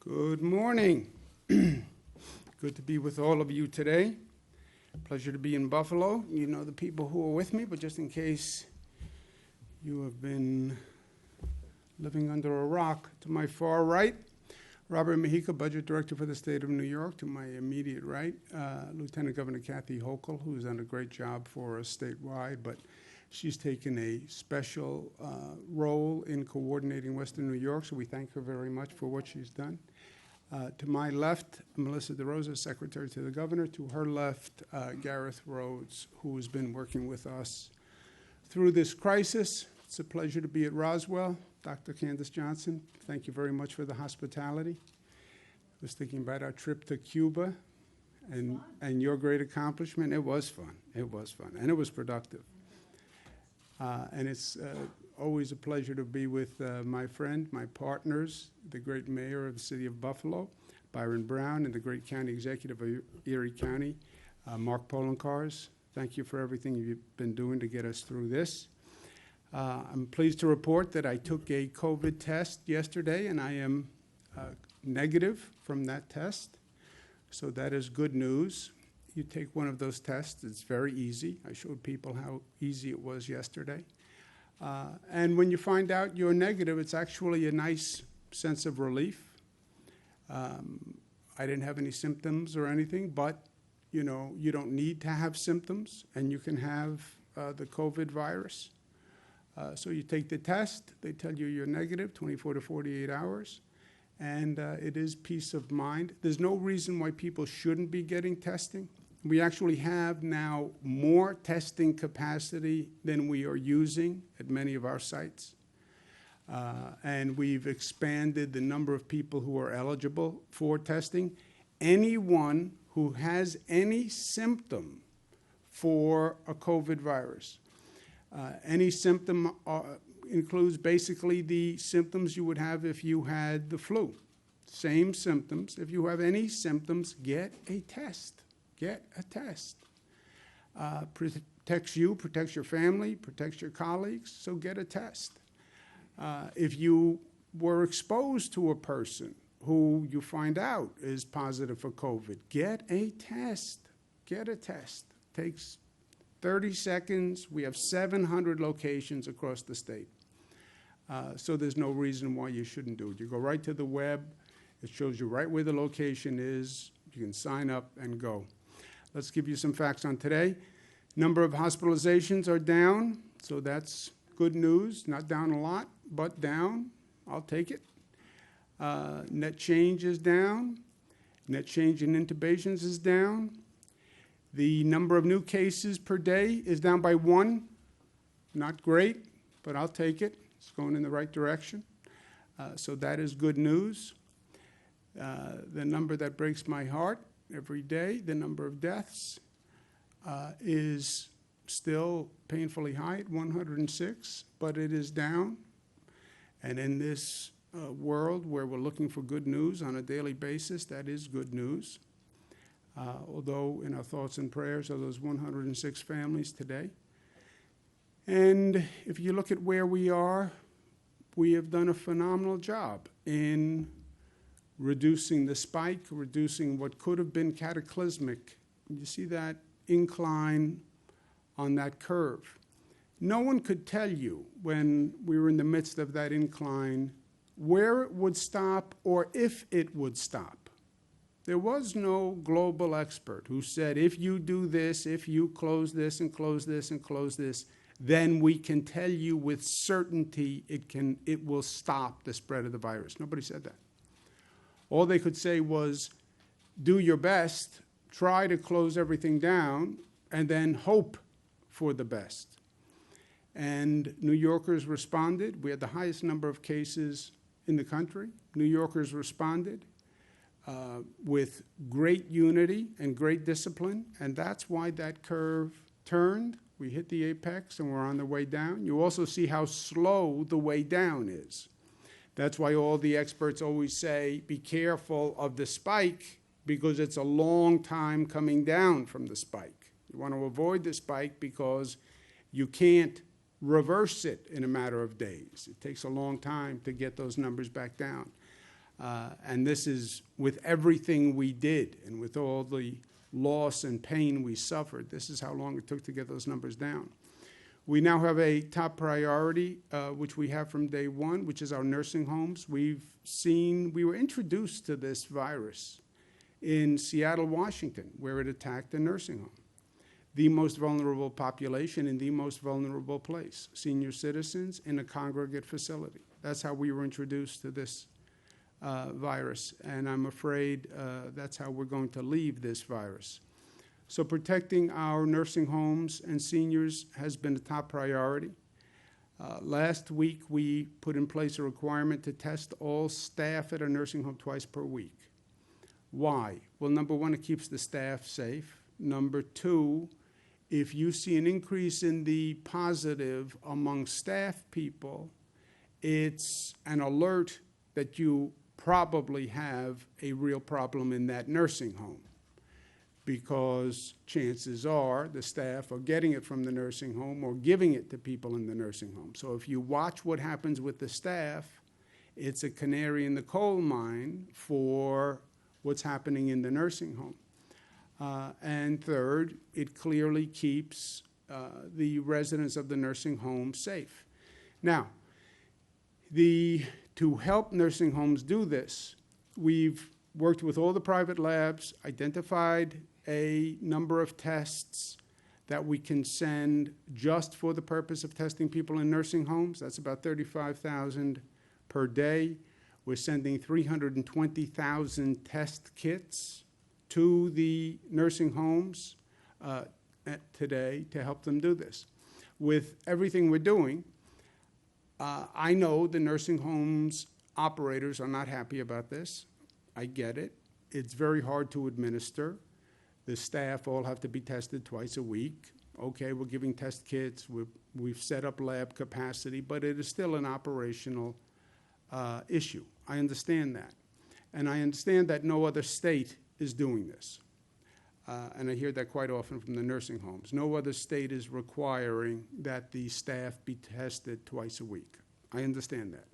Good morning. Good to be with all of you today. Pleasure to be in Buffalo. You know the people who are with me, but just in case you have been living under a rock, to my far right, Robert Mujica, Budget Director for the State of New York. To my immediate right, Lieutenant Governor Kathy Hochul, who's done a great job for us statewide, but she's taken a special role in coordinating Western New York, so we thank her very much for what she's done. To my left, Melissa DeRosa, Secretary to the Governor. To her left, Gareth Rhodes, who has been working with us through this crisis. It's a pleasure to be at Roswell. Dr. Candace Johnson, thank you very much for the hospitality. I was thinking about our trip to Cuba and your great accomplishment. It was fun. It was fun, and it was productive. And it's always a pleasure to be with my friend, my partners, the great mayor of the city of Buffalo, Byron Brown, and the great county executive of Erie County, Mark Polenkars. Thank you for everything you've been doing to get us through this. I'm pleased to report that I took a COVID test yesterday, and I am negative from that test. So that is good news. You take one of those tests, it's very easy. I showed people how easy it was yesterday. And when you find out you're negative, it's actually a nice sense of relief. I didn't have any symptoms or anything, but you know, you don't need to have symptoms, and you can have the COVID virus. So you take the test, they tell you you're negative, 24 to 48 hours, and it is peace of mind. There's no reason why people shouldn't be getting testing. We actually have now more testing capacity than we are using at many of our sites. And we've expanded the number of people who are eligible for testing. Anyone who has any symptom for a COVID virus, any symptom includes basically the symptoms you would have if you had the flu. Same symptoms. If you have any symptoms, get a test. Get a test. Protects you, protects your family, protects your colleagues, so get a test. If you were exposed to a person who you find out is positive for COVID, get a test. Get a test. Takes 30 seconds. We have 700 locations across the state. So there's no reason why you shouldn't do it. You go right to the web. It shows you right where the location is. You can sign up and go. Let's give you some facts on today. Number of hospitalizations are down, so that's good news. Not down a lot, but down. I'll take it. Net change is down. Net change in intubations is down. The number of new cases per day is down by 1. Not great, but I'll take it. It's going in the right direction. So that is good news. The number that breaks my heart every day, the number of deaths, is still painfully high at 106, but it is down. And in this world where we're looking for good news on a daily basis, that is good news. Although in our thoughts and prayers are those 106 families today. And if you look at where we are, we have done a phenomenal job in reducing the spike, reducing what could have been cataclysmic. You see that incline on that curve. No one could tell you when we were in the midst of that incline where it would stop or if it would stop. There was no global expert who said, if you do this, if you close this and close this and close this, then we can tell you with certainty it will stop the spread of the virus. Nobody said that. All they could say was, do your best, try to close everything down, and then hope for the best. And New Yorkers responded. We had the highest number of cases in the country. New Yorkers responded with great unity and great discipline, and that's why that curve turned. We hit the apex, and we're on the way down. You also see how slow the way down is. That's why all the experts always say, be careful of the spike, because it's a long time coming down from the spike. You want to avoid the spike because you can't reverse it in a matter of days. It takes a long time to get those numbers back down. And this is with everything we did and with all the loss and pain we suffered. This is how long it took to get those numbers down. We now have a top priority, which we have from day one, which is our nursing homes. We were introduced to this virus in Seattle, Washington, where it attacked a nursing home. The most vulnerable population in the most vulnerable place, senior citizens in a congregate facility. That's how we were introduced to this virus, and I'm afraid that's how we're going to leave this virus. So protecting our nursing homes and seniors has been a top priority. Last week, we put in place a requirement to test all staff at a nursing home twice per week. Why? Well, number one, it keeps the staff safe. Number two, if you see an increase in the positive among staff people, it's an alert that you probably have a real problem in that nursing home, because chances are the staff are getting it from the nursing home or giving it to people in the nursing home. So if you watch what happens with the staff, it's a canary in the coal mine for what's happening in the nursing home. And third, it clearly keeps the residents of the nursing home safe. Now, to help nursing homes do this, we've worked with all the private labs, identified a number of tests that we can send just for the purpose of testing people in nursing homes. That's about 35,000 per day. We're sending 320,000 test kits to the nursing homes today to help them do this. With everything we're doing, I know the nursing homes operators are not happy about this. I get it. It's very hard to administer. The staff all have to be tested twice a week. Okay, we're giving test kits. We've set up lab capacity, but it is still an operational issue. I understand that. And I understand that no other state is doing this. And I hear that quite often from the nursing homes. No other state is requiring that the staff be tested twice a week. I understand that.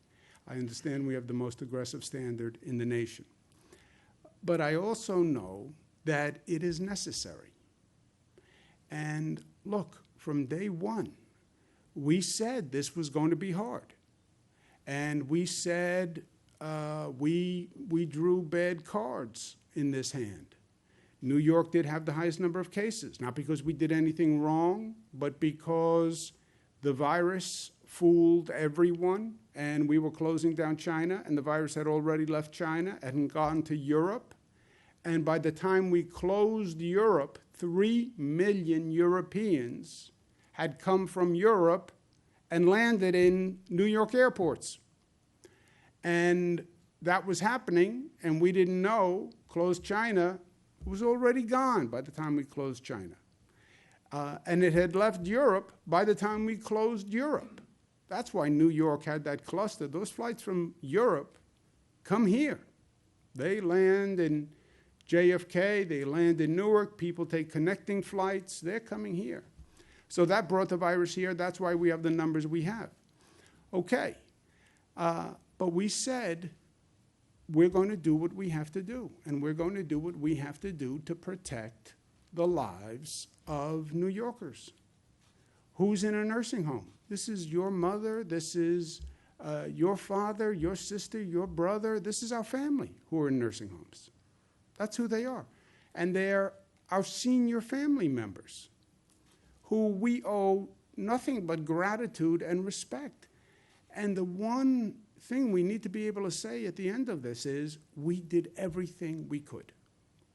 I understand we have the most aggressive standard in the nation. But I also know that it is necessary. And look, from day one, we said this was going to be hard. And we said we drew bad cards in this hand. New York did have the highest number of cases, not because we did anything wrong, but because the virus fooled everyone, and we were closing down China, and the virus had already left China and gone to Europe. And by the time we closed Europe, 3 million Europeans had come from Europe and landed in New York airports. And that was happening, and we didn't know. Closed China was already gone by the time we closed China. And it had left Europe by the time we closed Europe. That's why New York had that cluster. Those flights from Europe come here. They land in JFK, they land in Newark, people take connecting flights, they're coming here. So that brought the virus here. That's why we have the numbers we have. Okay, but we said we're going to do what we have to do, and we're going to do what we have to do to protect the lives of New Yorkers. Who's in a nursing home? This is your mother, this is your father, your sister, your brother. This is our family who are in nursing homes. That's who they are. And they're our senior family members who we owe nothing but gratitude and respect. And the one thing we need to be able to say at the end of this is we did everything we could.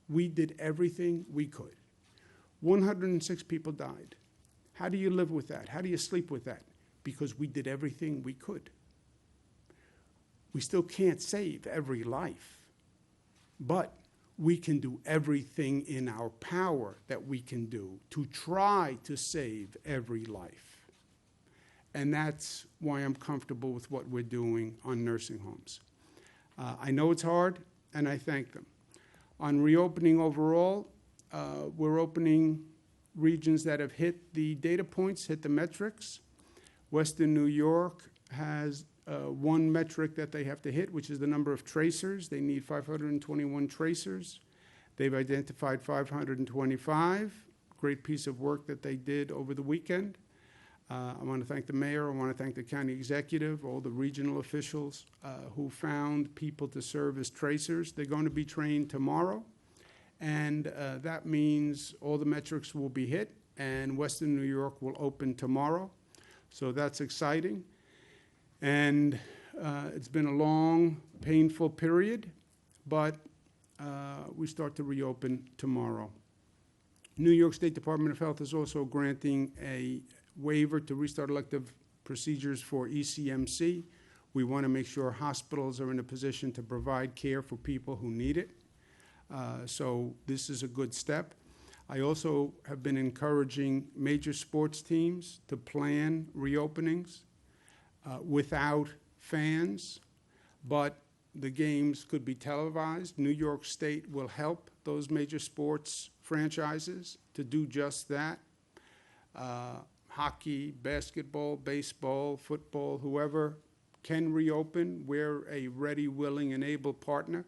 We did everything we could. 106 people died. How do you live with that? How do you sleep with that? Because we did everything we could. We still can't save every life, but we can do everything in our power that we can do to try to save every life. And that's why I'm comfortable with what we're doing on nursing homes. I know it's hard, and I thank them. On reopening overall, we're opening regions that have hit the data points, hit the metrics. Western New York has one metric that they have to hit, which is the number of tracers. They need 521 tracers. They've identified 525. Great piece of work that they did over the weekend. I want to thank the mayor. I want to thank the county executive, all the regional officials who found people to serve as tracers. They're going to be trained tomorrow, and that means all the metrics will be hit, and Western New York will open tomorrow. So that's exciting. And it's been a long, painful period, but we start to reopen tomorrow. New York State Department of Health is also granting a waiver to restart elective procedures for ECMC. We want to make sure hospitals are in a position to provide care for people who need it. So this is a good step. I also have been encouraging major sports teams to plan reopenings without fans, but the games could be televised. New York State will help those major sports franchises to do just that. Hockey, basketball, baseball, football, whoever can reopen, we're a ready, willing, and able partner.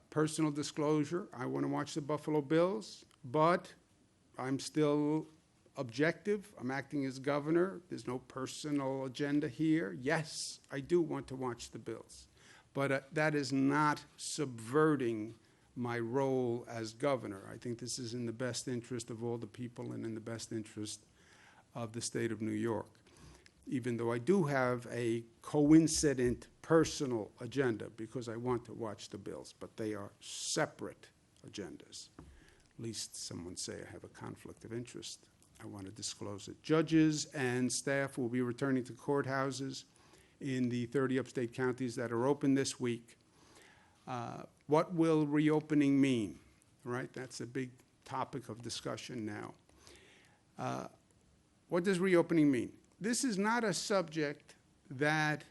Personal disclosure, I want to watch the Buffalo Bills, but I'm still objective. I'm acting as governor. There's no personal agenda here. Yes, I do want to watch the Bills, but that is not subverting my role as governor. I think this is in the best interest of all the people and in the best interest of the state of New York, even though I do have a coincident personal agenda because I want to watch the Bills, but they are separate agendas. At least someone say I have a conflict of interest. I want to disclose it. Judges and staff will be returning to courthouses in the 30 upstate counties that are open this week. What will reopening mean? Right? That's a big topic of discussion now. What does reopening mean? This is not a subject that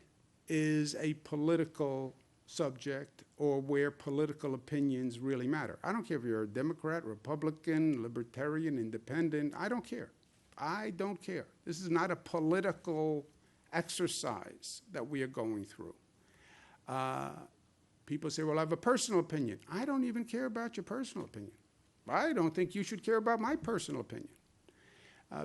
is a political subject or where political opinions really matter. I don't care if you're a Democrat, Republican, Libertarian, Independent. I don't care. I don't care. This is not a political exercise that we are going through. People say, well, I have a personal opinion. I don't even care about your personal opinion. I don't think you should care about my personal opinion.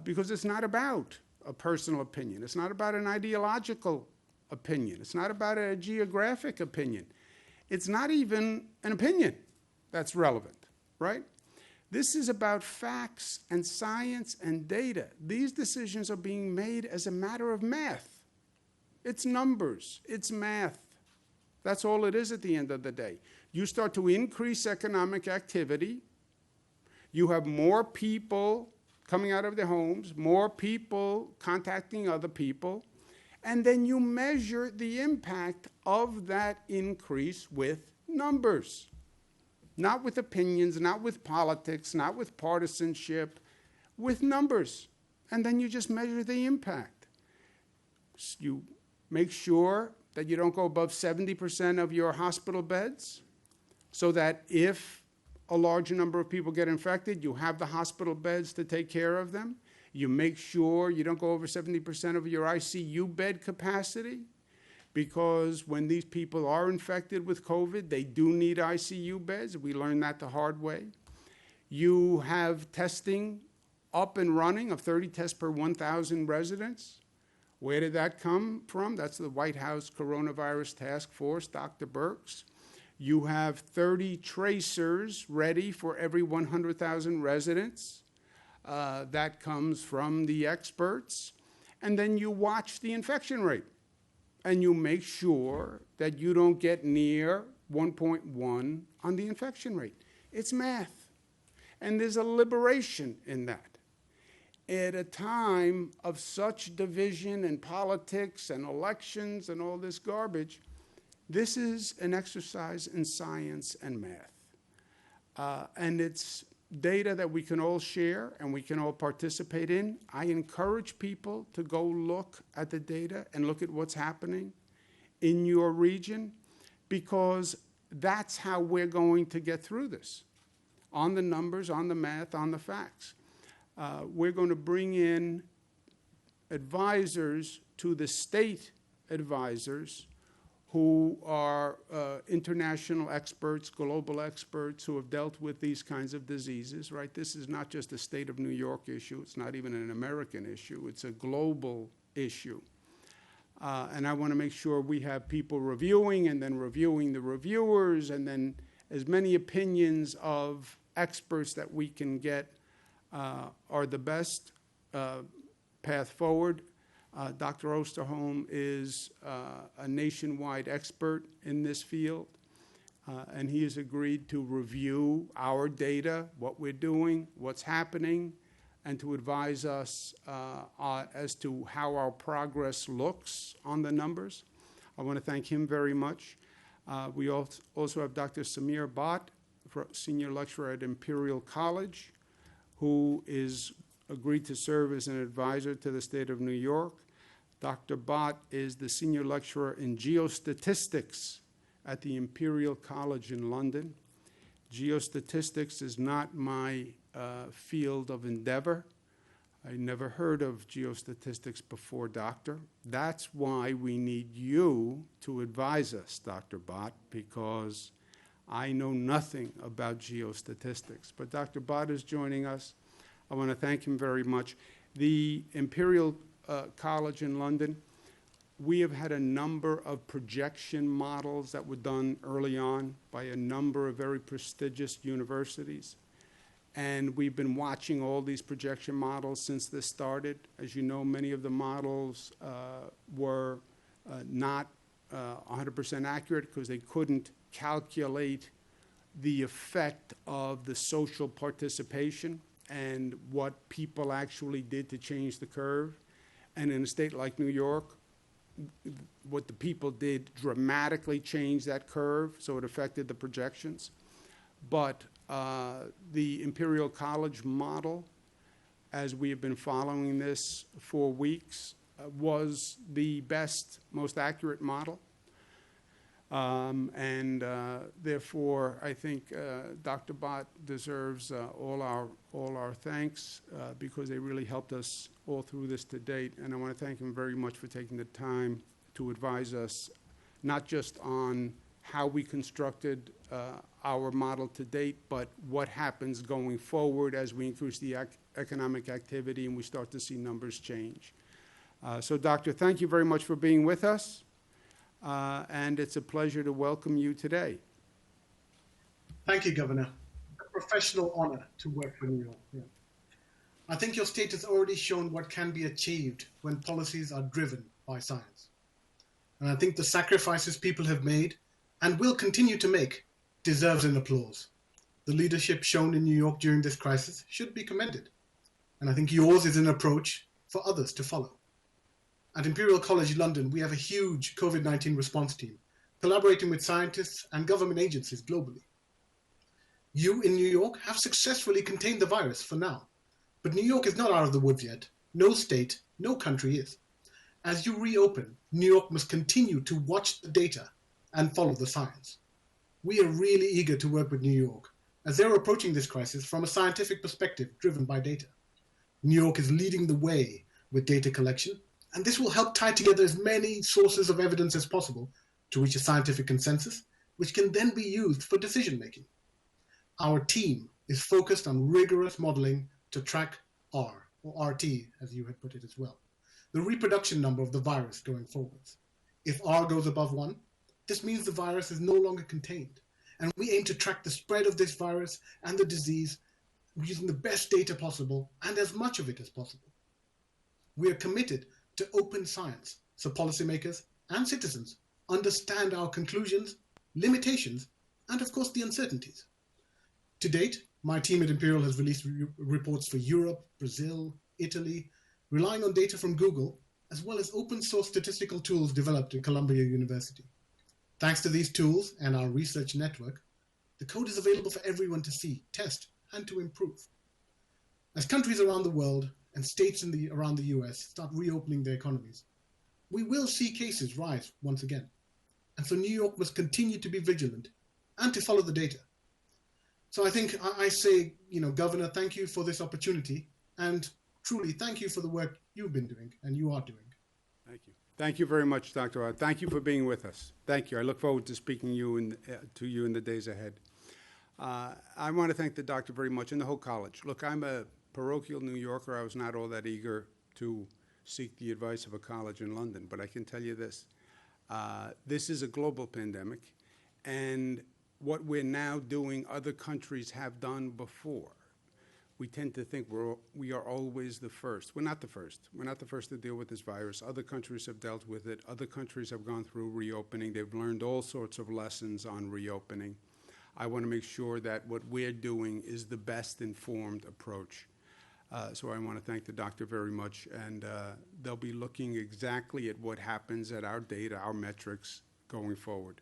Because it's not about a personal opinion. It's not about an ideological opinion. It's not about a geographic opinion. It's not even an opinion that's relevant, right? This is about facts and science and data. These decisions are being made as a matter of math. It's numbers. It's math. That's all it is at the end of the day. You start to increase economic activity. You have more people coming out of their homes, more people contacting other people, and then you measure the impact of that increase with numbers. Not with opinions, not with politics, not with partisanship, with numbers. And then you just measure the impact. You make sure that you don't go above 70% of your hospital beds, so that if a large number of people get infected, you have the hospital beds to take care of them. You make sure you don't go over 70% of your ICU bed capacity, because when these people are infected with COVID, they do need ICU beds. We learned that the hard way. You have testing up and running of 30 tests per 1,000 residents. Where did that come from? That's the White House Coronavirus Task Force, Dr. Birx. You have 30 tracers ready for every 100,000 residents. That comes from the experts. And then you watch the infection rate. And you make sure that you don't get near 1.1 on the infection rate. It's math. And there's a liberation in that. At a time of such division and politics and elections and all this garbage, this is an exercise in science and math. And it's data that we can all share and we can all participate in. I encourage people to go look at the data and look at what's happening in your region, because that's how we're going to get through this, on the numbers, on the math, on the facts. We're going to bring in advisors to the state advisors who are international experts, global experts who have dealt with these kinds of diseases, right? This is not just a state of New York issue. It's not even an American issue. It's a global issue. And I want to make sure we have people reviewing and then reviewing the reviewers, and then as many opinions of experts that we can get are the best path forward. Dr. Osterholm is a nationwide expert in this field, and he has agreed to review our data, what we're doing, what's happening, and to advise us as to how our progress looks on the numbers. I want to thank him very much. We also have Dr. Samir Bhatt, senior lecturer at Imperial College, who is agreed to serve as an advisor to the state of New York. Dr. Bhatt is the senior lecturer in geostatistics at the Imperial College in London. Geostatistics is not my field of endeavor. I never heard of geostatistics before, Doctor. That's why we need you to advise us, Dr. Bhatt, because I know nothing about geostatistics. But Dr. Bhatt is joining us. I want to thank him very much. The Imperial College in London, we have had a number of projection models that were done early on by a number of very prestigious universities. And we've been watching all these projection models since this started. As you know, many of the models were not 100% accurate because they couldn't calculate the effect of the social participation and what people actually did to change the curve. And in a state like New York, what the people did dramatically changed that curve, so it affected the projections. But the Imperial College model, as we have been following this for weeks, was the best, most accurate model. Therefore, I think Dr. Bhatt deserves all our thanks because they really helped us all through this to date. And I want to thank him very much for taking the time to advise us, not just on how we constructed our model to date, but what happens going forward as we increase the economic activity and we start to see numbers change. So, Doctor, thank you very much for being with us. And it's a pleasure to welcome you today. Thank you, Governor. A professional honor to work for New York. Yeah. I think your state has already shown what can be achieved when policies are driven by science. And I think the sacrifices people have made and will continue to make deserves an applause. The leadership shown in New York during this crisis should be commended. And I think yours is an approach for others to follow. At Imperial College London, we have a huge COVID-19 response team, collaborating with scientists and government agencies globally. You in New York have successfully contained the virus for now, but New York is not out of the woods yet. No state, no country is. As you reopen, New York must continue to watch the data and follow the science. We are really eager to work with New York, as they're approaching this crisis from a scientific perspective driven by data. New York is leading the way with data collection, and this will help tie together as many sources of evidence as possible to reach a scientific consensus, which can then be used for decision-making. Our team is focused on rigorous modeling to track R, or RT, as you had put it as well, the reproduction number of the virus going forwards. If R goes above 1, this means the virus is no longer contained, and we aim to track the spread of this virus and the disease using the best data possible and as much of it as possible. We are committed to open science so policymakers and citizens understand our conclusions, limitations, and of course the uncertainties. To date, my team at Imperial has released reports for Europe, Brazil, Italy, relying on data from Google, as well as open source statistical tools developed at Columbia University. Thanks to these tools and our research network, the code is available for everyone to see, test, and to improve. As countries around the world and states around the US start reopening their economies, we will see cases rise once again. And so New York must continue to be vigilant and to follow the data. So I think I say, Governor, thank you for this opportunity, and truly thank you for the work you've been doing and you are doing. Thank you. Thank you very much, Dr. Ott. Thank you for being with us. Thank you. I look forward to speaking to you in the days ahead. I want to thank the doctor very much and the whole college. Look, I'm a parochial New Yorker. I was not all that eager to seek the advice of a college in London, but I can tell you this. This is a global pandemic, and what we're now doing, other countries have done before. We tend to think we are always the first. We're not the first. We're not the first to deal with this virus. Other countries have dealt with it. Other countries have gone through reopening. They've learned all sorts of lessons on reopening. I want to make sure that what we're doing is the best informed approach. So I want to thank the doctor very much, and they'll be looking exactly at what happens at our data, our metrics going forward.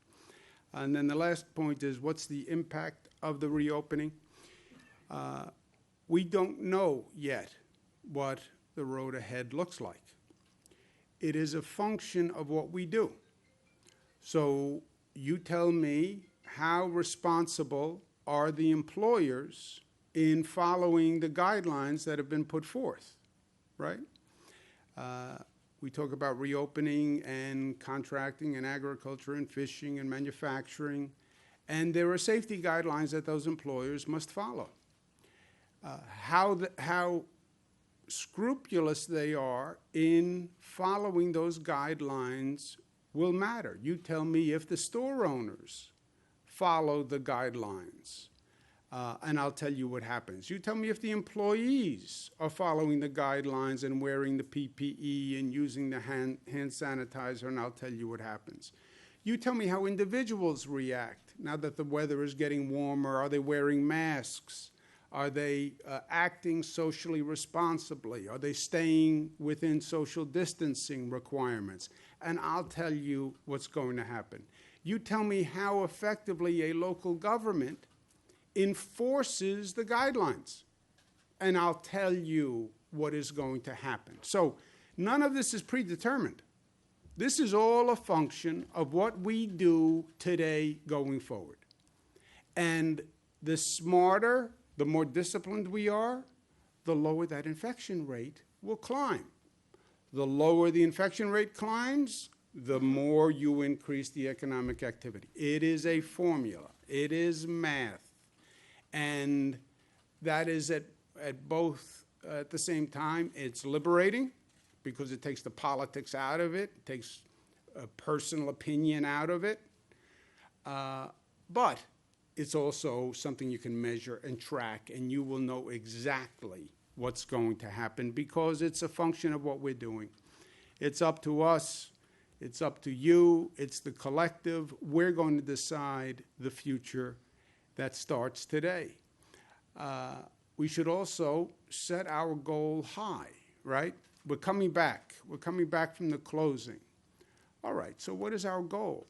And then the last point is, what's the impact of the reopening? We don't know yet what the road ahead looks like. It is a function of what we do. So you tell me, how responsible are the employers in following the guidelines that have been put forth, right? We talk about reopening and contracting and agriculture and fishing and manufacturing, and there are safety guidelines that those employers must follow. How scrupulous they are in following those guidelines will matter. You tell me if the store owners follow the guidelines, and I'll tell you what happens. You tell me if the employees are following the guidelines and wearing the PPE and using the hand sanitizer, and I'll tell you what happens. You tell me how individuals react now that the weather is getting warmer. Are they wearing masks? Are they acting socially responsibly? Are they staying within social distancing requirements? And I'll tell you what's going to happen. You tell me how effectively a local government enforces the guidelines, and I'll tell you what is going to happen. So none of this is predetermined. This is all a function of what we do today going forward. And the smarter, the more disciplined we are, the lower that infection rate will climb. The lower the infection rate climbs, the more you increase the economic activity. It is a formula. It is math. And that is at the same time. It's liberating because it takes the politics out of it, it takes a personal opinion out of it. But it's also something you can measure and track, and you will know exactly what's going to happen because it's a function of what we're doing. It's up to us. It's up to you. It's the collective. We're going to decide the future that starts today. We should also set our goal high, right? We're coming back. We're coming back from the closing. All right, so what is our goal?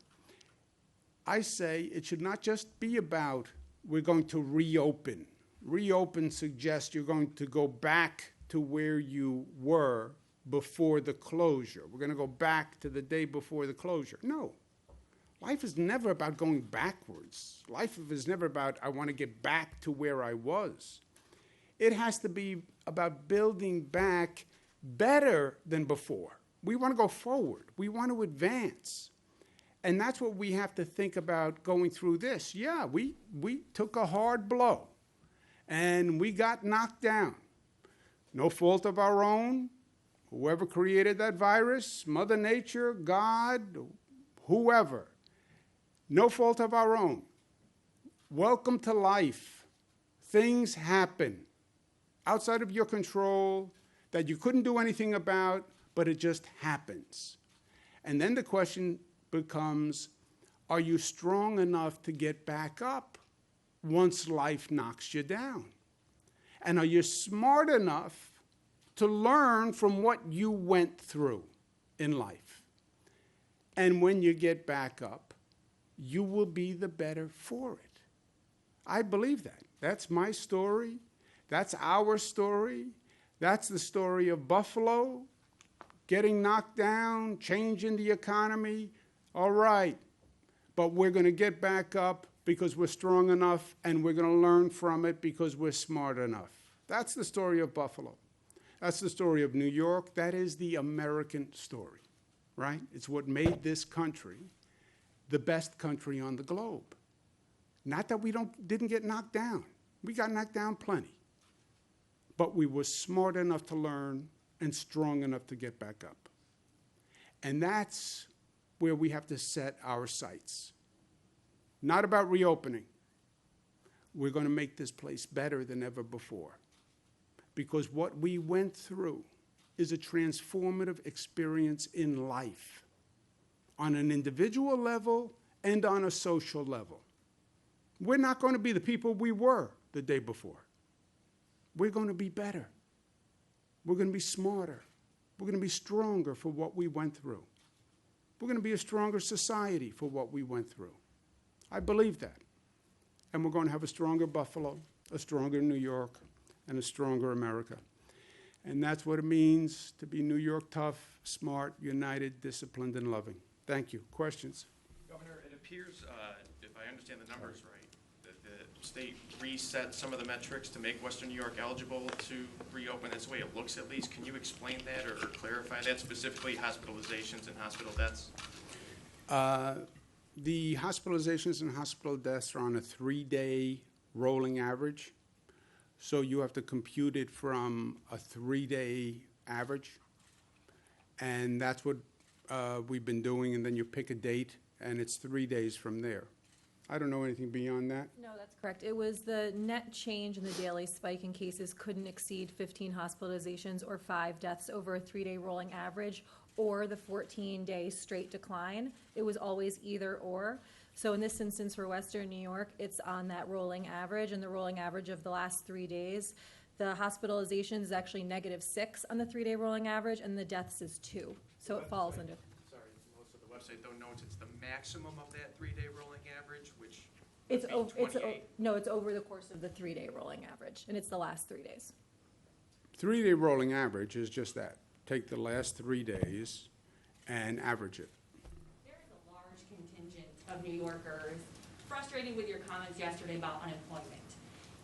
I say it should not just be about we're going to reopen. Reopen suggests you're going to go back to where you were before the closure. We're going to go back to the day before the closure. No. Life is never about going backwards. Life is never about I want to get back to where I was. It has to be about building back better than before. We want to go forward. We want to advance. And that's what we have to think about going through this. Yeah, we took a hard blow, and we got knocked down. No fault of our own. Whoever created that virus, Mother Nature, God, whoever. No fault of our own. Welcome to life. Things happen outside of your control that you couldn't do anything about, but it just happens. And then the question becomes, are you strong enough to get back up once life knocks you down? And are you smart enough to learn from what you went through in life? And when you get back up, you will be the better for it. I believe that. That's my story. That's our story. That's the story of Buffalo, getting knocked down, changing the economy. All right, but we're going to get back up because we're strong enough, and we're going to learn from it because we're smart enough. That's the story of Buffalo. That's the story of New York. That is the American story. right? It's what made this country the best country on the globe. Not that we didn't get knocked down. We got knocked down plenty. But we were smart enough to learn and strong enough to get back up. And that's where we have to set our sights. Not about reopening. We're going to make this place better than ever before. Because what we went through is a transformative experience in life, on an individual level and on a social level. We're not going to be the people we were the day before. We're going to be better. We're going to be smarter. We're going to be stronger for what we went through. We're going to be a stronger society for what we went through. I believe that. And we're going to have a stronger Buffalo, a stronger New York, and a stronger America. And that's what it means to be New York tough, smart, united, disciplined, and loving. Thank you. Questions? Governor, it appears, if I understand the numbers right, that the state reset some of the metrics to make Western New York eligible to reopen. That's the way it looks, at least. Can you explain that or clarify that, specifically hospitalizations and hospital deaths? The hospitalizations and hospital deaths are on a 3-day rolling average. So you have to compute it from a 3-day average. And that's what we've been doing. And then you pick a date, and it's 3 days from there. I don't know anything beyond that. No, that's correct. It was the net change in the daily spike in cases couldn't exceed 15 hospitalizations or 5 deaths over a 3-day rolling average, or the 14-day straight decline. It was always either or. So in this instance for Western New York, it's on that rolling average, and the rolling average of the last 3 days. The hospitalizations is actually -6 on the 3-day rolling average, and the deaths is 2. So it falls under. Sorry, most of the website though notes it's the maximum of that 3-day rolling average, which It's would be 28. no, it's over the course of the 3-day rolling average, and it's the last 3 days. 3-day rolling average is just that. Take the last 3 days and average it. There is a large contingent of New Yorkers frustrated with your comments yesterday about unemployment.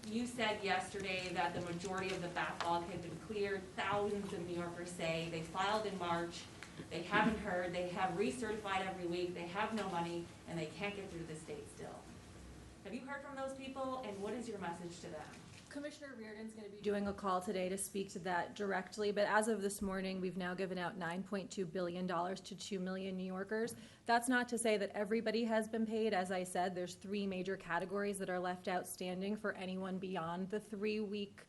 You said yesterday that the majority of the backlog had been cleared. Thousands of New Yorkers say they filed in March, they haven't heard, they have recertified every week, they have no money, and they can't get through the state still. Have you heard from those people, and what is your message to them? Commissioner Reardon's going to be doing a call today to speak to that directly, but as of this morning, we've now given out $9.2 billion to 2 million New Yorkers. That's not to say that everybody has been paid. As I said, there's 3 major categories that are left outstanding for anyone beyond the 3-week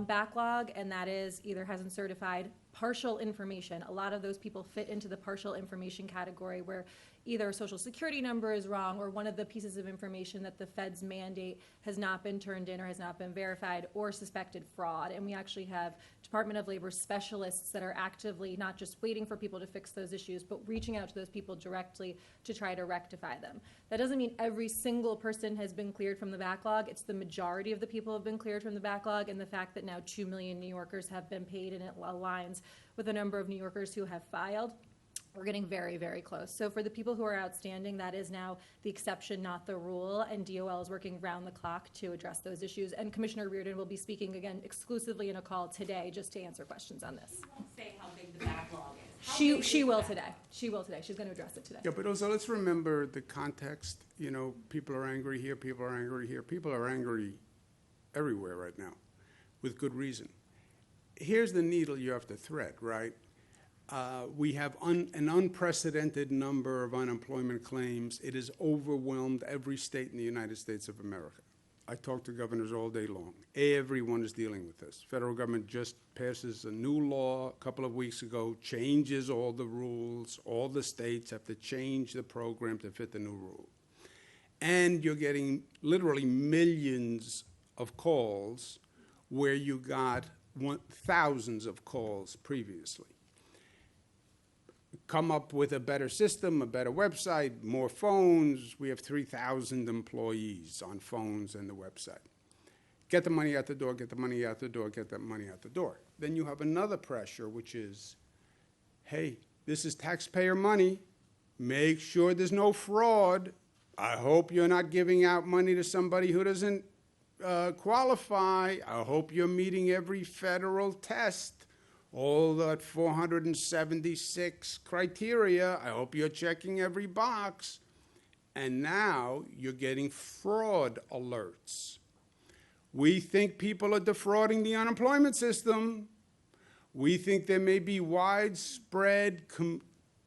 backlog, and that is either hasn't certified partial information. A lot of those people fit into the partial information category where either a social security number is wrong or one of the pieces of information that the Fed's mandate has not been turned in or has not been verified, or suspected fraud. And we actually have Department of Labor specialists that are actively not just waiting for people to fix those issues, but reaching out to those people directly to try to rectify them. That doesn't mean every single person has been cleared from the backlog. It's the majority of the people have been cleared from the backlog, and the fact that now 2 million New Yorkers have been paid, and it aligns with the number of New Yorkers who have filed. We're getting very, very close. So for the people who are outstanding, that is now the exception, not the rule, and DOL is working round the clock to address those issues. And Commissioner Reardon will be speaking again exclusively in a call today just to answer questions on this. You won't say how big the backlog is. How She big is will the today. backlog? She will today. She's going to address it today. Yeah, but also let's remember the context. You know, people are angry here, people are angry here. People are angry everywhere right now with good reason. Here's the needle you have to thread, right? We have an unprecedented number of unemployment claims. It has overwhelmed every state in the United States of America. I talk to governors all day long. Everyone is dealing with this. Federal government just passes a new law a couple of weeks ago, changes all the rules. All the states have to change the program to fit the new rule. And you're getting literally millions of calls where you got thousands of calls previously. Come up with a better system, a better website, more phones. We have 3,000 employees on phones and the website. Get the money out the door, get the money out the door, get that money out the door. Then you have another pressure, which is, hey, this is taxpayer money. Make sure there's no fraud. I hope you're not giving out money to somebody who doesn't qualify. I hope you're meeting every federal test. all that 476 criteria. I hope you're checking every box. And now you're getting fraud alerts. We think people are defrauding the unemployment system. We think there may be widespread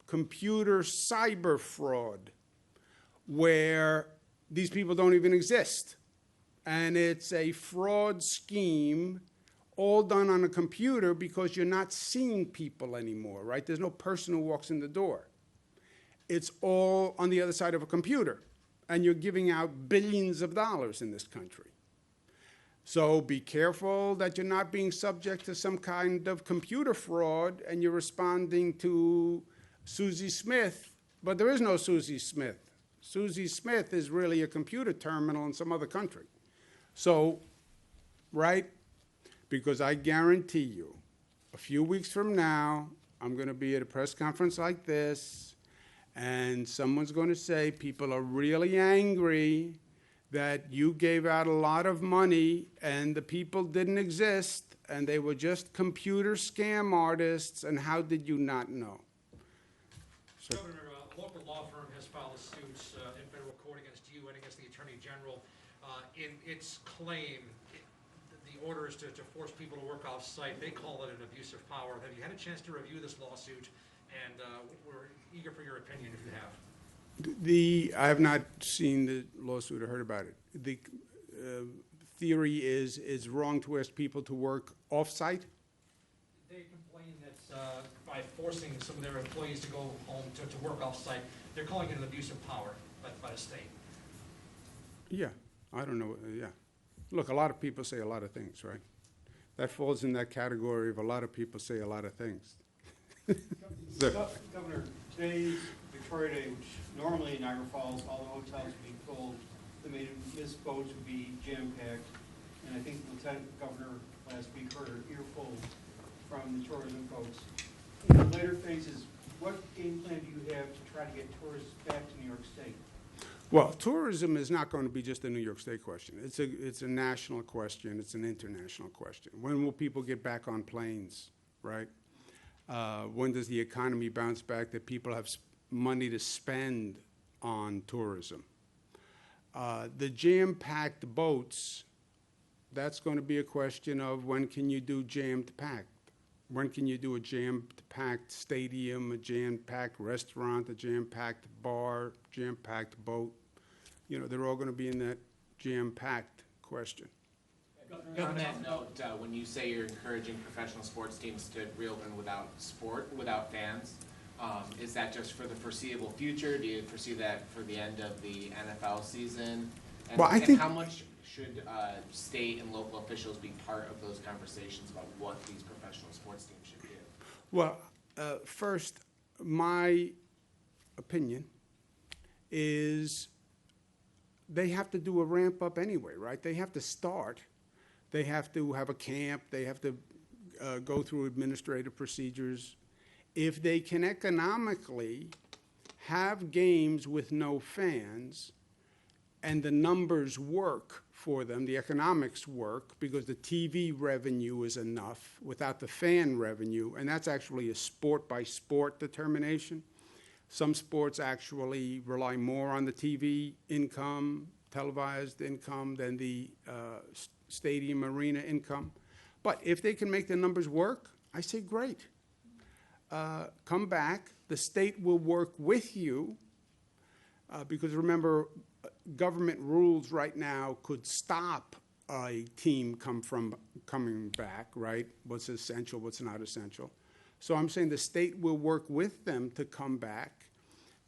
computer cyber fraud where these people don't even exist. And it's a fraud scheme all done on a computer because you're not seeing people anymore, right? There's no person who walks in the door. It's all on the other side of a computer. And you're giving out billions of dollars in this country. So be careful that you're not being subject to some kind of computer fraud and you're responding to Susie Smith, but there is no Susie Smith. Susie Smith is really a computer terminal in some other country. So, right? Because I guarantee you, a few weeks from now, I'm going to be at a press conference like this, and someone's going to say people are really angry that you gave out a lot of money and the people didn't exist and they were just computer scam artists, and how did you not know? So, Governor, a local law firm has filed a suit in federal court against you and against the Attorney General. In its claim, the order is to force people to work off-site. They call it an abuse of power. Have you had a chance to review this lawsuit? And we're eager for your opinion if you have. I have not seen the lawsuit or heard about it. The theory is it's wrong to ask people to work off-site? They complain that by forcing some of their employees to go home to work off-site, they're calling it an abuse of power by the state. Yeah, I don't know, yeah. Look, a lot of people say a lot of things, right? That falls in that category of a lot of people say a lot of things. Governor, today's Victoria Day, which normally in Niagara Falls, all the hotels would be full, the Miss boats would be jam-packed, and I think Lieutenant Governor last week heard an earful from the tourism folks. In the later phases, what game plan do you have to try to get tourists back to New York State? Well, tourism is not going to be just a New York State question. It's a national question. It's an international question. When will people get back on planes, right? When does the economy bounce back that people have money to spend on tourism? The jam-packed boats, that's going to be a question of when can you do jammed-packed? When can you do a jam-packed stadium, a jam-packed restaurant, a jam-packed bar, jam-packed boat? You know, they're all going to be in that jam-packed question. On that note, when you say you're encouraging professional sports teams to reopen without fans, is that just for the foreseeable future? Do you foresee that for the end of the NFL season? And, Well, I think how much should state and local officials be part of those conversations about what these professional sports teams should do? Well, first, my opinion is they have to do a ramp up anyway, right? They have to start. They have to have a camp. They have to go through administrative procedures. If they can economically have games with no fans and the numbers work for them, the economics work, because the TV revenue is enough without the fan revenue, and that's actually a sport-by-sport determination. Some sports actually rely more on the TV income, televised income, than the stadium arena income. But if they can make the numbers work, I say great. Come back. The state will work with you because remember, government rules right now could stop a team coming back, right? What's essential, what's not essential. So I'm saying the state will work with them to come back.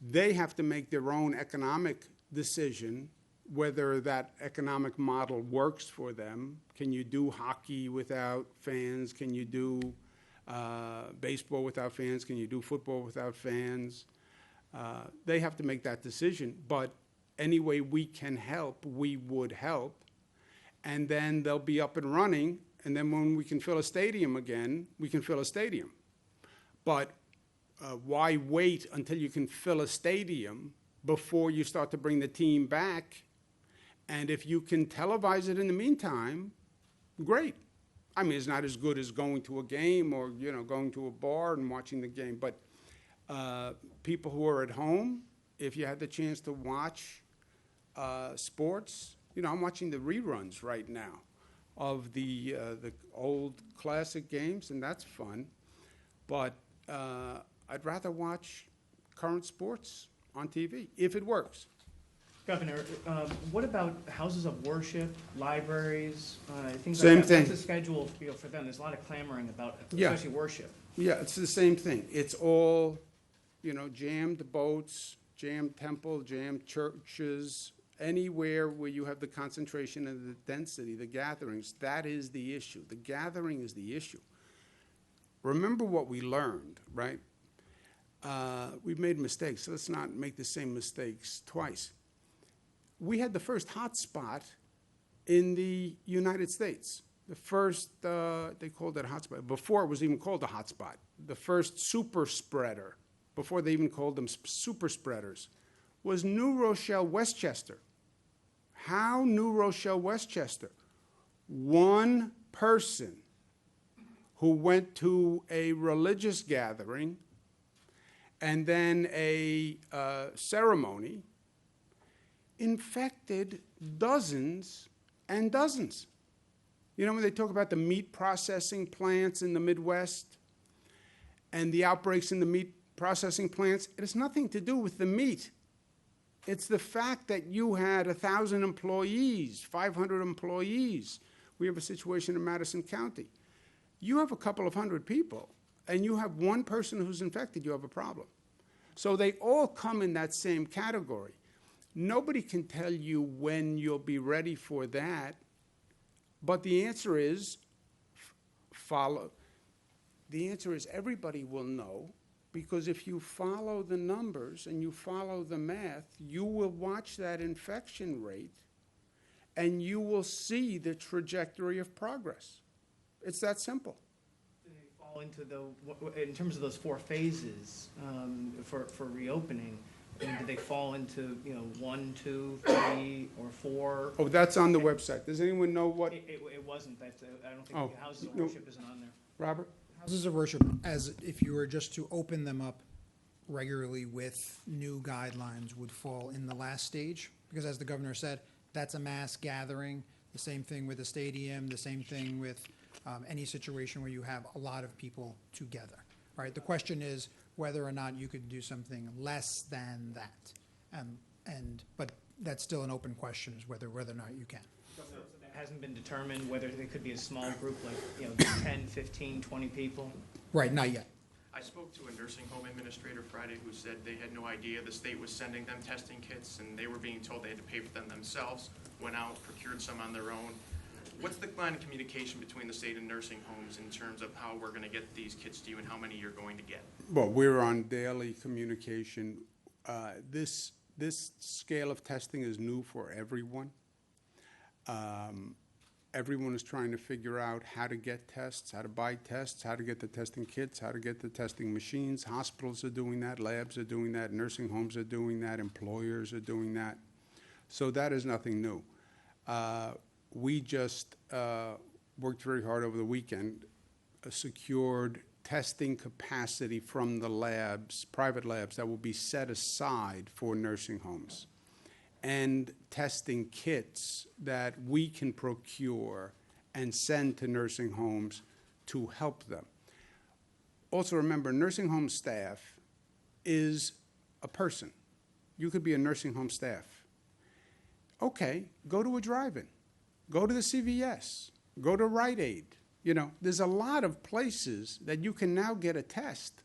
They have to make their own economic decision whether that economic model works for them. Can you do hockey without fans? Can you do baseball without fans? Can you do football without fans? They have to make that decision. But any way we can help, we would help. And then they'll be up and running. And then when we can fill a stadium again, we can fill a stadium. But why wait until you can fill a stadium before you start to bring the team back? And if you can televise it in the meantime, great. I mean, it's not as good as going to a game or, going to a bar and watching the game. But people who are at home, if you had the chance to watch sports, I'm watching the reruns right now of the old classic games, and that's fun. But I'd rather watch current sports on TV, if it works. Governor, what about houses of worship, libraries, things Same like that? thing. What's the schedule, for them? There's a lot of clamoring about, Yeah. especially worship. Yeah, it's the same thing. It's all, jammed boats, jammed temple, jammed churches, anywhere where you have the concentration and the density, the gatherings, that is the issue. The gathering is the issue. Remember what we learned, right? We've made mistakes, so let's not make the same mistakes twice. We had the first hotspot in the United States. The first, they called it a hotspot, before it was even called a hotspot. The first super spreader, before they even called them super spreaders, was New Rochelle, Westchester. How New Rochelle, Westchester? One person who went to a religious gathering and then a ceremony infected dozens and dozens. When they talk about the meat processing plants in the Midwest and the outbreaks in the meat processing plants, it has nothing to do with the meat. It's the fact that you had 1,000 employees, 500 employees. We have a situation in Madison County. You have a couple of hundred people, and you have one person who's infected, you have a problem. So they all come in that same category. Nobody can tell you when you'll be ready for that, but the answer is follow. The answer is everybody will know, because if you follow the numbers and you follow the math, you will watch that infection rate and you will see the trajectory of progress. It's that simple. Do they fall into in terms of those 4 phases for reopening? And do they fall into 1, 2, 3, or 4? Oh, that's on the website. Does anyone know what? It wasn't. I don't think Oh, the houses of no. worship isn't on there. Robert? Houses of worship, as if you were just to open them up regularly with new guidelines, would fall in the last stage, because as the governor said, that's a mass gathering. The same thing with a stadium, the same thing with any situation where you have a lot of people together, right? The question is whether or not you could do something less than that. But that's still an open question, is whether or not you can. It hasn't been determined whether they could be a small group, like 10, 15, 20 people. Right, not yet. I spoke to a nursing home administrator Friday who said they had no idea the state was sending them testing kits, and they were being told they had to pay for them themselves, went out, procured some on their own. What's the line of communication between the state and nursing homes in terms of how we're going to get these kits to you and how many you're going to get? Well, we're on daily communication. This scale of testing is new for everyone. Everyone is trying to figure out how to get tests, how to buy tests, how to get the testing kits, how to get the testing machines. Hospitals are doing that, labs are doing that, nursing homes are doing that, employers are doing that. So that is nothing new. We just worked very hard over the weekend, secured testing capacity from the labs, private labs, that will be set aside for nursing homes, and testing kits that we can procure and send to nursing homes to help them. Also remember, nursing home staff is a person. You could be a nursing home staff. Okay, go to a drive-in. Go to the CVS. Go to Rite Aid. There's a lot of places that you can now get a test.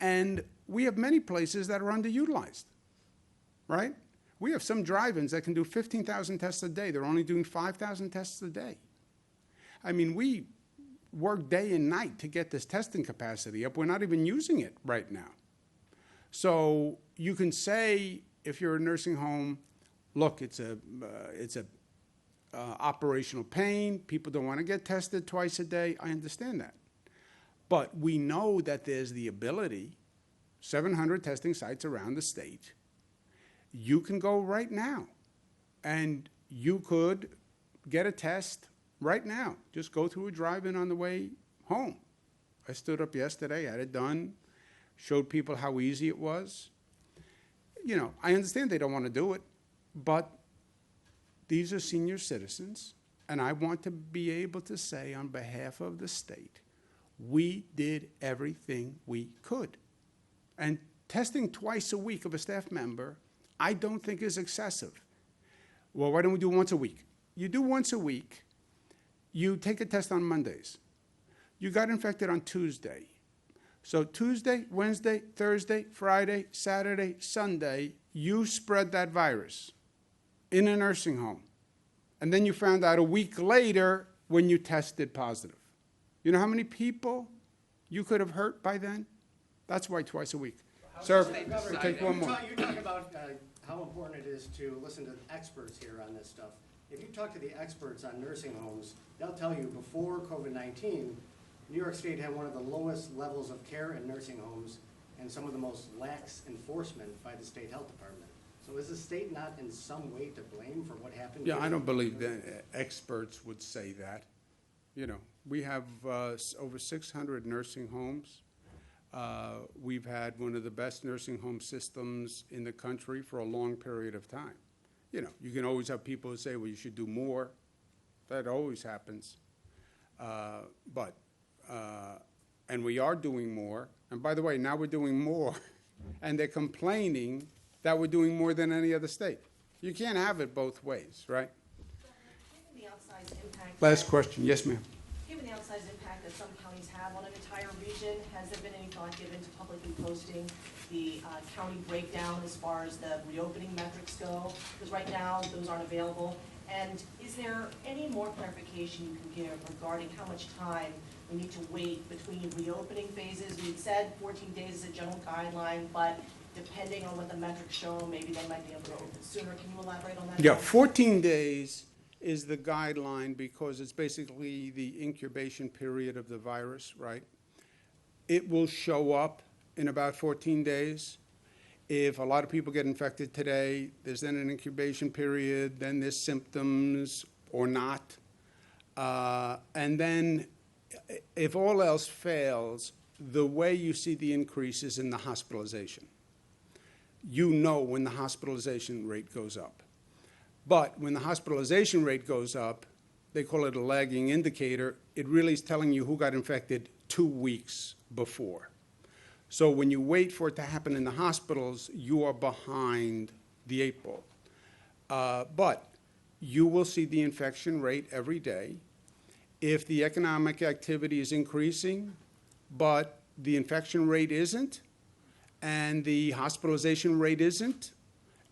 And we have many places that are underutilized, right? We have some drive-ins that can do 15,000 tests a day. They're only doing 5,000 tests a day. I mean, we work day and night to get this testing capacity up. We're not even using it right now. So you can say, if you're a nursing home, look, it's a operational pain. People don't want to get tested twice a day. I understand that. But we know that there's the ability, 700 testing sites around the state. You can go right now, and you could get a test right now. Just go through a drive-in on the way home. I stood up yesterday, had it done, showed people how easy it was. You know, I understand they don't want to do it, but these are senior citizens, and I want to be able to say on behalf of the state, we did everything we could. And testing twice a week of a staff member, I don't think is excessive. Well, why don't we do once a week? You do once a week, you take a test on Mondays. You got infected on Tuesday. So Tuesday, Wednesday, Thursday, Friday, Saturday, Sunday, you spread that virus in a nursing home. And then you found out a week later when you tested positive. You know how many people you could have hurt by then? That's why twice a week. Sir, we'll take one more. You talk about how important it is to listen to experts here on this stuff. If you talk to the experts on nursing homes, they'll tell you before COVID-19, New York State had one of the lowest levels of care in nursing homes and some of the most lax enforcement by the state health department. So is the state not in some way to blame for what happened? Yeah, I don't believe that experts would say that. You know, we have over 600 nursing homes. We've had one of the best nursing home systems in the country for a long period of time. You know, you can always have people who say, well, you should do more. That always happens. And we are doing more. And by the way, now we're doing more. And they're complaining that we're doing more than any other state. You can't have it both ways, right? Given the outsized impact. Last question. Yes, ma'am. Given the outsized impact that some counties have on an entire region, has there been any thought given to publicly posting the county breakdown as far as the reopening metrics go? Because right now, those aren't available. And is there any more clarification you can give regarding how much time we need to wait between reopening phases? We've said 14 days is a general guideline, but depending on what the metrics show, maybe they might be able to open sooner. Can you elaborate on that? Yeah, 14 days is the guideline because it's basically the incubation period of the virus, right? It will show up in about 14 days. If a lot of people get infected today, there's then an incubation period, then there's symptoms or not. And then if all else fails, the way you see the increase is in the hospitalization. You know when the hospitalization rate goes up. But when the hospitalization rate goes up, they call it a lagging indicator. It really is telling you who got infected 2 weeks before. So when you wait for it to happen in the hospitals, you are behind the 8 ball. But you will see the infection rate every day. If the economic activity is increasing, but the infection rate isn't, and the hospitalization rate isn't,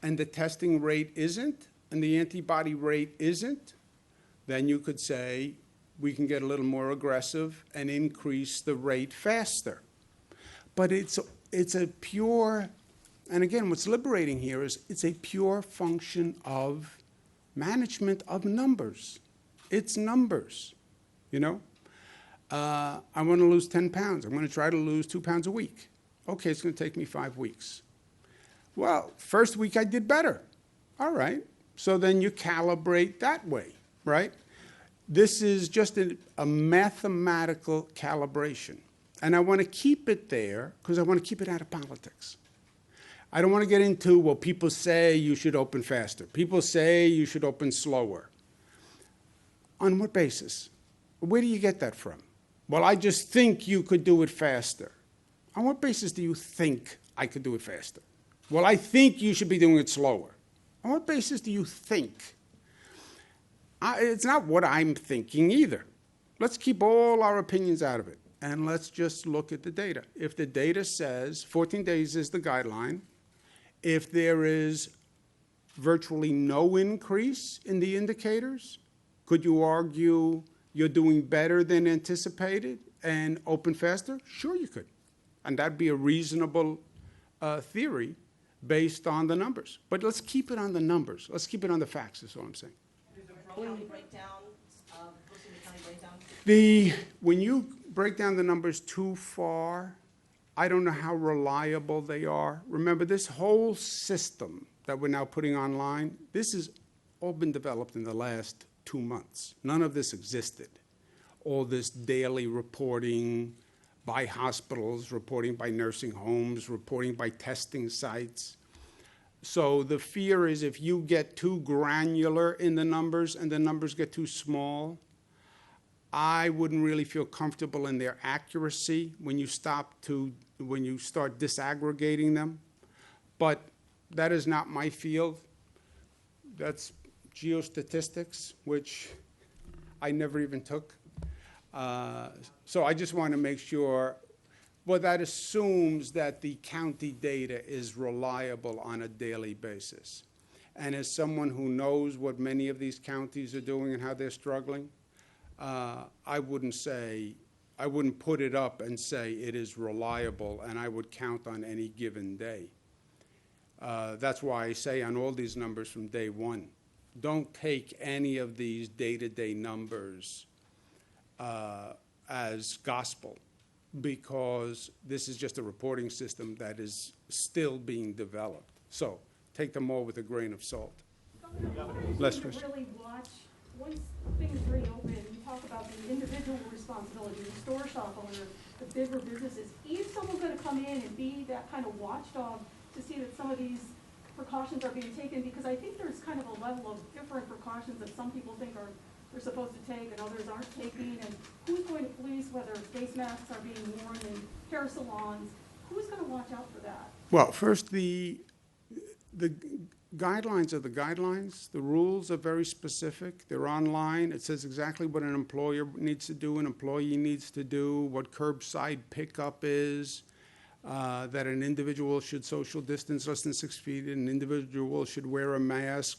and the testing rate isn't, and the antibody rate isn't, then you could say we can get a little more aggressive and increase the rate faster. But it's a pure, and again, what's liberating here is it's a pure function of management of numbers. It's numbers, you know? I want to lose 10 pounds. I'm going to try to lose 2 pounds a week. Okay, it's going to take me 5 weeks. Well, first week I did better. All right. So then you calibrate that way, right? This is just a mathematical calibration. And I want to keep it there because I want to keep it out of politics. I don't want to get into, well, people say you should open faster. People say you should open slower. On what basis? Where do you get that from? Well, I just think you could do it faster. On what basis do you think I could do it faster? Well, I think you should be doing it slower. On what basis do you think? It's not what I'm thinking either. Let's keep all our opinions out of it, and let's just look at the data. If the data says 14 days is the guideline, if there is virtually no increase in the indicators, could you argue you're doing better than anticipated and open faster? Sure you could. And that'd be a reasonable theory based on the numbers. But let's keep it on the numbers. Let's keep it on the facts, is all I'm saying. County breakdown, posting the county breakdown? When you break down the numbers too far, I don't know how reliable they are. Remember, this whole system that we're now putting online, this has all been developed in the last 2 months. None of this existed. All this daily reporting by hospitals, reporting by nursing homes, reporting by testing sites. So the fear is if you get too granular in the numbers and the numbers get too small, I wouldn't really feel comfortable in their accuracy when you start disaggregating them. But that is not my field. That's geostatistics, which I never even took. So I just want to make sure, well, that assumes that the county data is reliable on a daily basis. And as someone who knows what many of these counties are doing and how they're struggling, I wouldn't put it up and say it is reliable and I would count on any given day. That's why I say on all these numbers from day one, don't take any of these day-to-day numbers as gospel, because this is just a reporting system that is still being developed. So take them all with a grain of salt. Less really watch, once things reopen, you talk about the individual responsibility, the store shop owner, the bigger businesses. Is someone going to come in and be that kind of watchdog to see that some of these precautions are being taken? Because I think there's kind of a level of different precautions that some people think they're supposed to take and others aren't taking. And who's going to police whether face masks are being worn in hair salons? Who's going to watch out for that? Well, first, the guidelines are the guidelines. The rules are very specific. They're online. It says exactly what an employer needs to do, an employee needs to do, what curbside pickup is, that an individual should social distance less than 6 feet, an individual should wear a mask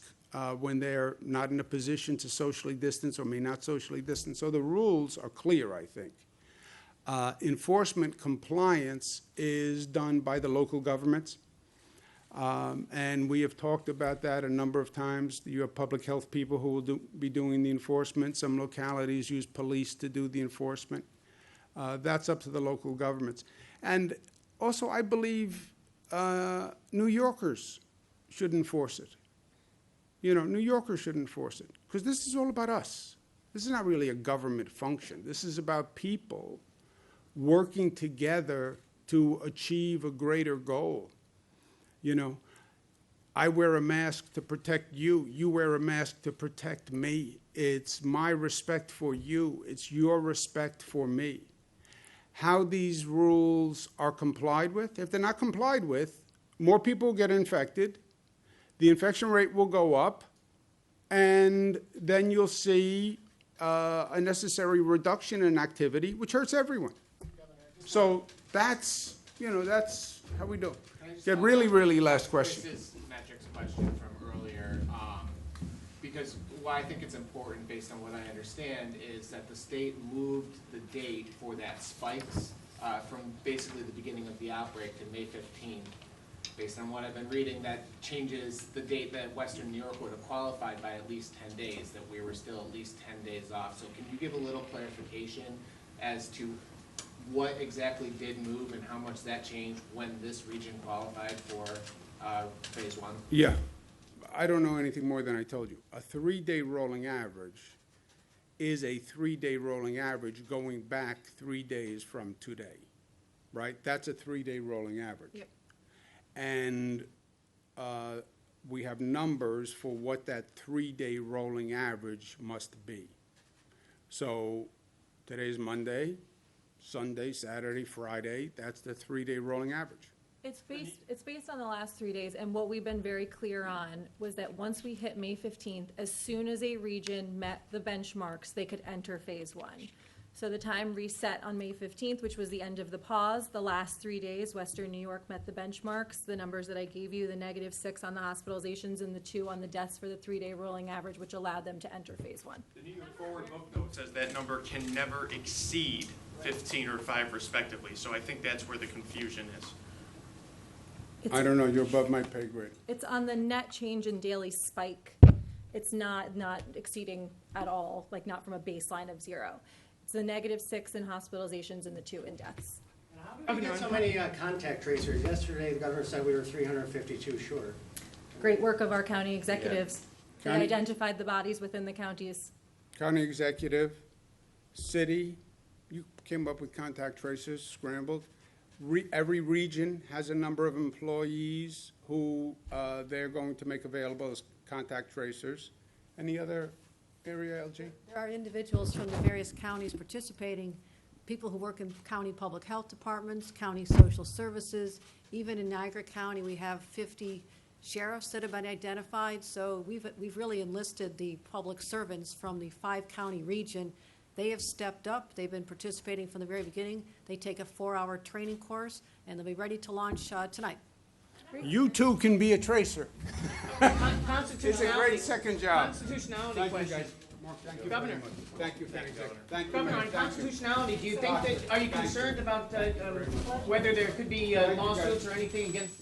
when they're not in a position to socially distance or may not socially distance. So the rules are clear, I think. Enforcement compliance is done by the local governments. And we have talked about that a number of times. You have public health people who will be doing the enforcement. Some localities use police to do the enforcement. That's up to the local governments. And also, I believe New Yorkers should enforce it. You know, New Yorkers should enforce it, because this is all about us. This is not really a government function. This is about people working together to achieve a greater goal. You know, I wear a mask to protect you. You wear a mask to protect me. It's my respect for you. It's your respect for me. How these rules are complied with, if they're not complied with, more people will get infected, the infection rate will go up, and then you'll see a necessary reduction in activity, which hurts everyone. So that's how we do it. Yeah, really last question. This is Metric's question from earlier, because why I think it's important, based on what I understand, is that the state moved the date for that spikes from basically the beginning of the outbreak to May 15th. Based on what I've been reading, that changes the date that Western New York would have qualified by at least 10 days, that we were still at least 10 days off. So can you give a little clarification as to what exactly did move and how much that changed when this region qualified for phase one? Yeah, I don't know anything more than I told you. A 3-day rolling average is a 3-day rolling average going back 3 days from today, right? That's a 3-day rolling average. Yep. And we have numbers for what that 3-day rolling average must be. So today's Monday, Sunday, Saturday, Friday, that's the 3-day rolling average. It's based on the last 3 days, and what we've been very clear on was that once we hit May 15th, as soon as a region met the benchmarks, they could enter phase one. So the time reset on May 15th, which was the end of the pause. The last 3 days, Western New York met the benchmarks. The numbers that I gave you, the -6 on the hospitalizations and the 2 on the deaths for the 3-day rolling average, which allowed them to enter phase one. The New York Forward book note says that number can never exceed 15 or 5 respectively, so I think that's where the confusion is. I don't know, you're above my pay grade. It's on the net change in daily spike. It's not exceeding at all, like not from a baseline of 0. It's the -6 in hospitalizations and the 2 in deaths. How did we get so many contact tracers? Yesterday, the governor said we were 352 short. Great work of our county executives. They County- identified the bodies within the counties. county executive, city, you came up with contact tracers, scrambled. Every region has a number of employees who they're going to make available as contact tracers. Any other area, LG? There are individuals from the various counties participating, people who work in county public health departments, county social services. Even in Niagara County, we have 50 sheriffs that have been identified. So we've really enlisted the public servants from the 5-county region. They have stepped up. They've been participating from the very beginning. They take a 4-hour training course, and they'll be ready to launch tonight. You too can be a tracer. Constitutionality. It's a great second job. Constitutionality Thank you, question. guys. Mark, thank you Governor. very much. Thank you, Governor. Thank you. Governor, on Thank you. constitutionality, do you think that, are you concerned about whether there could be lawsuits or anything against